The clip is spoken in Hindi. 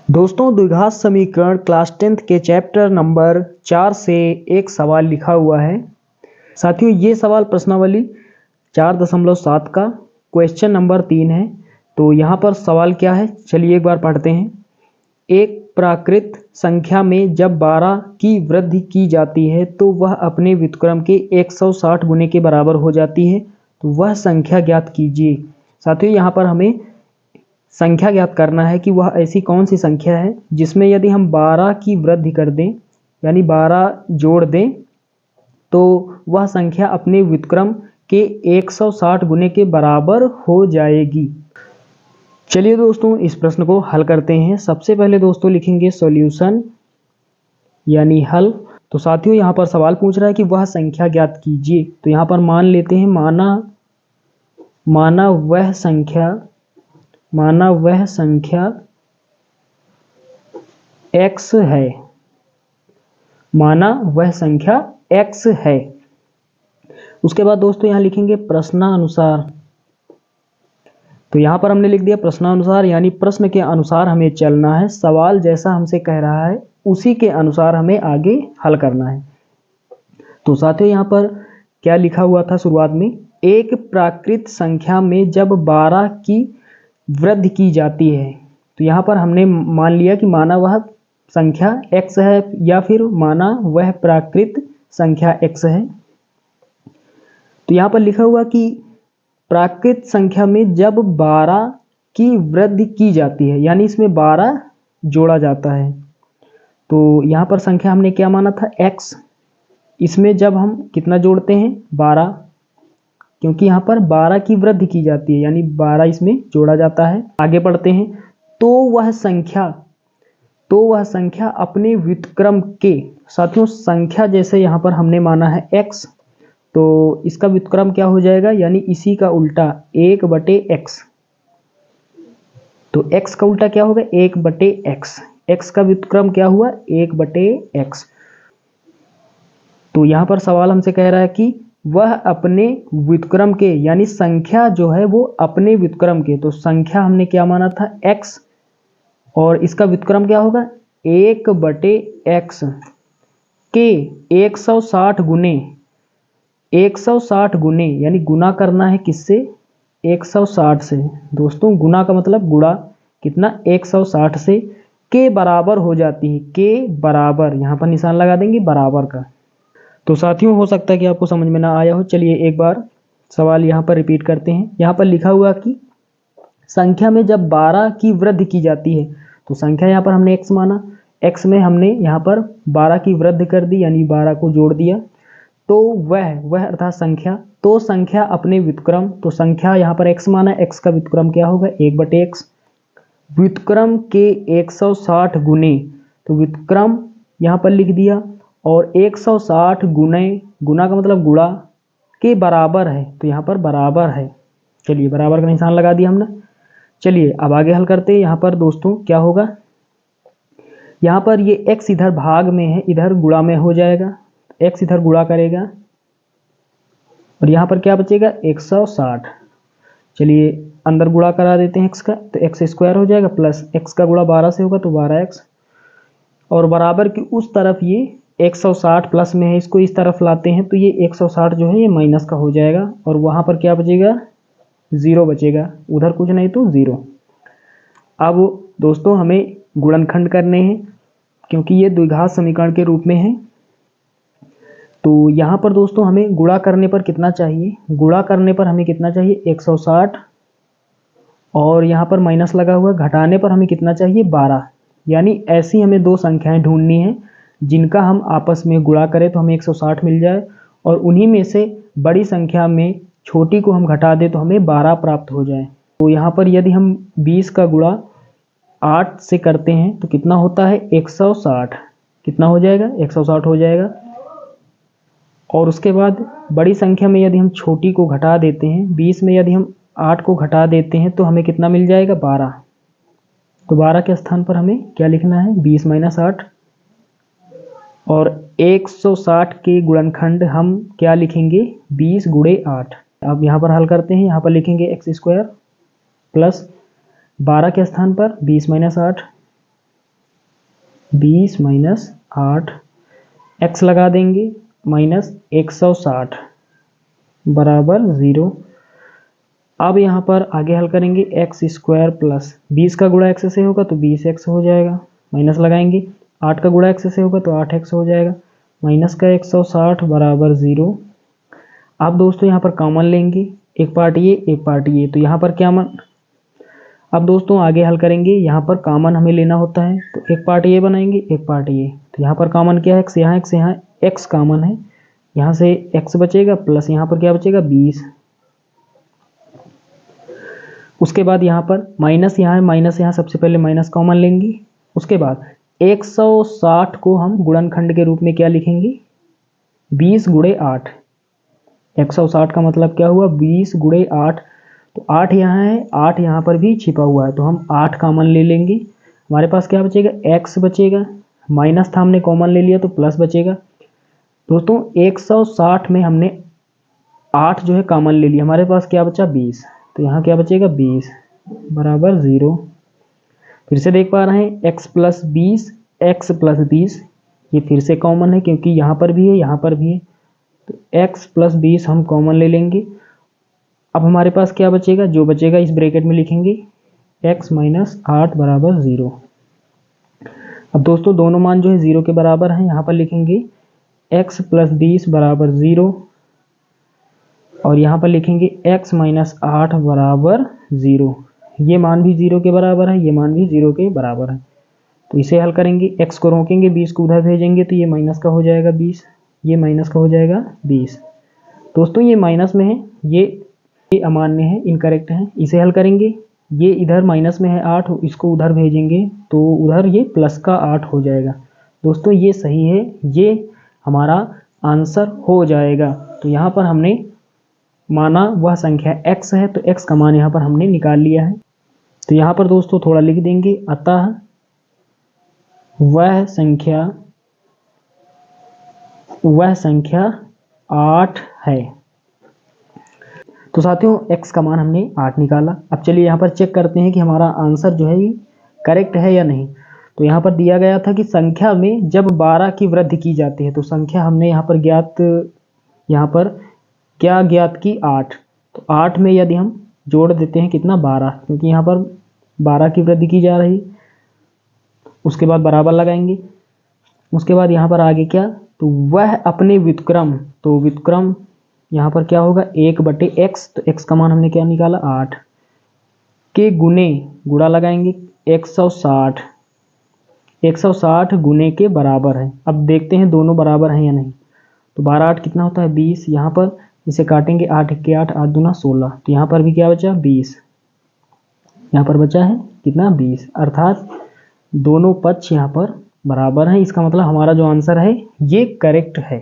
दोस्तों द्विघात समीकरण क्लास 10th के चैप्टर नंबर 4 से एक सवाल लिखा हुआ है। साथियों ये सवाल प्रश्नावली 4.7 का क्वेश्चन नंबर 3 है। तो यहाँ पर सवाल क्या है, चलिए एक बार पढ़ते हैं। एक प्राकृत संख्या में जब 12 की वृद्धि की जाती है तो वह अपने व्युत्क्रम के 160 गुने के बराबर हो जाती है, तो वह संख्या ज्ञात कीजिए। साथियों यहाँ पर हमें संख्या ज्ञात करना है कि वह ऐसी कौन सी संख्या है जिसमें यदि हम 12 की वृद्धि कर दें यानी 12 जोड़ दें तो वह संख्या अपने व्युत्क्रम के 160 गुने के बराबर हो जाएगी। चलिए दोस्तों इस प्रश्न को हल करते हैं। सबसे पहले दोस्तों लिखेंगे सॉल्यूशन यानी हल। तो साथियों यहाँ पर सवाल पूछ रहा है कि वह संख्या ज्ञात कीजिए। तो यहाँ पर मान लेते हैं माना वह संख्या x है। माना वह संख्या x है। उसके बाद दोस्तों यहाँ लिखेंगे प्रश्नानुसार। तो यहाँ पर हमने लिख दिया प्रश्नानुसार यानी प्रश्न के अनुसार हमें चलना है। सवाल जैसा हमसे कह रहा है उसी के अनुसार हमें आगे हल करना है। तो साथियों यहाँ पर क्या लिखा हुआ था शुरुआत में, एक प्राकृत संख्या में जब 12 की वृद्धि की जाती है। तो यहाँ पर हमने मान लिया कि माना वह संख्या x है या फिर माना वह प्राकृत संख्या x है। तो यहाँ पर लिखा हुआ कि प्राकृत संख्या में जब 12 की वृद्धि की जाती है यानी इसमें 12 जोड़ा जाता है। तो यहाँ पर संख्या हमने क्या माना था x, इसमें जब हम कितना जोड़ते हैं 12, क्योंकि यहाँ पर 12 की वृद्धि की जाती है यानी 12 इसमें जोड़ा जाता है। आगे बढ़ते हैं। तो वह संख्या अपने व्युत्क्रम के, साथियों संख्या जैसे यहाँ पर हमने माना है x, तो इसका व्युत्क्रम क्या हो जाएगा यानी इसी का उल्टा 1/x। तो x का उल्टा क्या होगा 1/x। x का व्युत्क्रम क्या हुआ 1/x। तो यहाँ पर सवाल हमसे कह रहा है कि वह अपने व्युत्क्रम के यानी संख्या जो है वो अपने व्युत्क्रम के, तो संख्या हमने क्या माना था x और इसका व्युत्क्रम क्या होगा 1/x के 160 गुने यानी गुना करना है किससे 160 से। दोस्तों गुना का मतलब गुणा कितना 160 से के बराबर हो जाती है। के बराबर यहाँ पर निशान लगा देंगे बराबर का। तो साथियों हो सकता है कि आपको समझ में ना आया हो, चलिए एक बार सवाल यहाँ पर रिपीट करते हैं। यहाँ पर लिखा हुआ कि संख्या में जब 12 की वृद्धि की जाती है, तो संख्या यहाँ पर हमने x माना, x में हमने यहाँ पर 12 की वृद्धि कर दी यानी 12 को जोड़ दिया। तो वह अर्थात संख्या, तो संख्या अपने व्युत्क्रम, तो संख्या यहाँ पर x माना, x का व्युत्क्रम क्या होगा 1/x। व्युत्क्रम के 160 गुने, तो व्युत्क्रम यहाँ पर लिख दिया और 160 गुना का मतलब गुणा के बराबर है, तो यहाँ पर बराबर है। चलिए बराबर का निशान लगा दिया हमने। चलिए अब आगे हल करते हैं। यहाँ पर दोस्तों क्या होगा, यहाँ पर ये x इधर भाग में है, इधर गुणा में हो जाएगा, x इधर गुणा करेगा और यहाँ पर क्या बचेगा 160। चलिए अंदर गुणा करा देते हैं x का, तो x स्क्वायर हो जाएगा प्लस x का गुणा 12 से होगा तो 12x, और बराबर की उस तरफ ये 160 प्लस में है, इसको इस तरफ लाते हैं तो ये 160 जो है ये माइनस का हो जाएगा और वहाँ पर क्या बचेगा 0 बचेगा, उधर कुछ नहीं तो 0। अब दोस्तों हमें गुणनखंड करने हैं क्योंकि ये द्विघात समीकरण के रूप में है। तो यहाँ पर दोस्तों हमें गुणा करने पर कितना चाहिए, गुणा करने पर हमें कितना चाहिए 160 और यहाँ पर माइनस लगा हुआ, घटाने पर हमें कितना चाहिए 12। यानी ऐसी हमें दो संख्याएं ढूंढनी है जिनका हम आपस में गुणा करें तो हमें 160 मिल जाए और उन्हीं में से बड़ी संख्या में छोटी को हम घटा दें तो हमें 12 प्राप्त हो जाए। तो यहाँ पर यदि हम 20 का गुणा 8 से करते हैं तो कितना होता है 160, कितना हो जाएगा 160 हो जाएगा। और उसके बाद बड़ी संख्या में यदि हम छोटी को घटा देते हैं, 20 में यदि हम 8 को घटा देते हैं तो हमें कितना मिल जाएगा 12। तो 12 के स्थान पर हमें क्या लिखना है 20 - 8 और 160 के गुणनखंड हम क्या लिखेंगे 20 × 8। अब यहाँ पर हल करते हैं, यहाँ पर लिखेंगे x² प्लस 12 के स्थान पर 20 - 8 20 माइनस 8 x लगा देंगे माइनस 160 बराबर 0। अब यहाँ पर आगे हल करेंगे एक्स स्क्वायर प्लस 20 का गुणा x से होगा तो 20x हो जाएगा, माइनस लगाएंगे 8 का गुणा x से होगा तो 8x हो जाएगा, माइनस का 160 बराबर 0। अब दोस्तों यहाँ पर कॉमन लेंगे, एक पार्ट ये एक पार्ट ये, तो यहाँ पर क्या अब दोस्तों आगे हल करेंगे, यहाँ पर कॉमन हमें लेना होता है तो एक पार्ट ये बनाएंगे एक पार्ट ये, तो यहाँ पर कॉमन क्या है x, यहाँ x कॉमन है, यहाँ से x बचेगा प्लस यहाँ पर क्या बचेगा 20। उसके बाद यहाँ पर माइनस यहाँ है, माइनस यहाँ सबसे पहले माइनस कॉमन लेंगे। उसके बाद 160 को हम गुणनखंड के रूप में क्या लिखेंगे 20 गुणे 8। 160 का मतलब क्या हुआ 20 गुणे 8, तो 8 यहाँ है 8 यहाँ पर भी छिपा हुआ है तो हम 8 कॉमन ले लेंगे। हमारे पास क्या बचेगा x बचेगा, माइनस था हमने कॉमन ले लिया तो प्लस बचेगा। दोस्तों 160 में हमने 8 जो है कॉमन ले लिया, हमारे पास क्या बचा 20, तो यहाँ क्या बचेगा 20 बराबर 0। फिर से देख पा रहे हैं x प्लस 20 ये फिर से कॉमन है क्योंकि यहाँ पर भी है यहाँ पर भी है, तो x प्लस 20 हम कॉमन ले लेंगे। अब हमारे पास क्या बचेगा, जो बचेगा इस ब्रैकेट में लिखेंगे x माइनस 8 बराबर 0। अब दोस्तों दोनों मान जो है 0 के बराबर हैं, यहाँ पर लिखेंगे x प्लस 20 बराबर 0 और यहाँ पर लिखेंगे x माइनस 8 बराबर 0। ये मान भी 0 के बराबर है, ये मान भी 0 के बराबर है, तो इसे हल करेंगे, x को रोकेंगे 20 को उधर भेजेंगे तो ये माइनस का हो जाएगा 20, ये माइनस का हो जाएगा 20। दोस्तों ये माइनस में है, ये अमान्य है, इनकरेक्ट है, इसे हल करेंगे, ये इधर माइनस में है 8, इसको उधर भेजेंगे तो उधर ये प्लस का 8 हो जाएगा। दोस्तों ये सही है, ये हमारा आंसर हो जाएगा। तो यहाँ पर हमने माना वह संख्या x है तो x का मान यहाँ पर हमने निकाल लिया है। तो यहाँ पर दोस्तों थोड़ा लिख देंगे, अतः वह संख्या 8 है। तो साथियों x का मान हमने 8 निकाला। अब चलिए यहाँ पर चेक करते हैं कि हमारा आंसर जो है ये करेक्ट है या नहीं। तो यहाँ पर दिया गया था कि संख्या में जब 12 की वृद्धि की जाती है, तो संख्या हमने यहाँ पर क्या ज्ञात की 8, तो 8 में यदि हम जोड़ देते हैं कितना 12, क्योंकि यहाँ पर 12 की वृद्धि की जा रही, उसके बाद बराबर लगाएंगे। उसके बाद यहाँ पर आगे क्या, तो वह अपने व्युत्क्रम, तो व्युत्क्रम यहाँ पर क्या होगा 1/x, तो x का मान हमने क्या निकाला 8 के गुणा लगाएंगे 160 गुणे के बराबर है। अब देखते हैं दोनों बराबर हैं या नहीं। तो 12 8 कितना होता है 20, यहाँ पर इसे काटेंगे 8 के 8 8 दूना 16, तो यहाँ पर भी क्या बचा 20, यहाँ पर बचा है कितना 20, अर्थात दोनों पक्ष यहाँ पर बराबर हैं। इसका मतलब हमारा जो आंसर है ये करेक्ट है।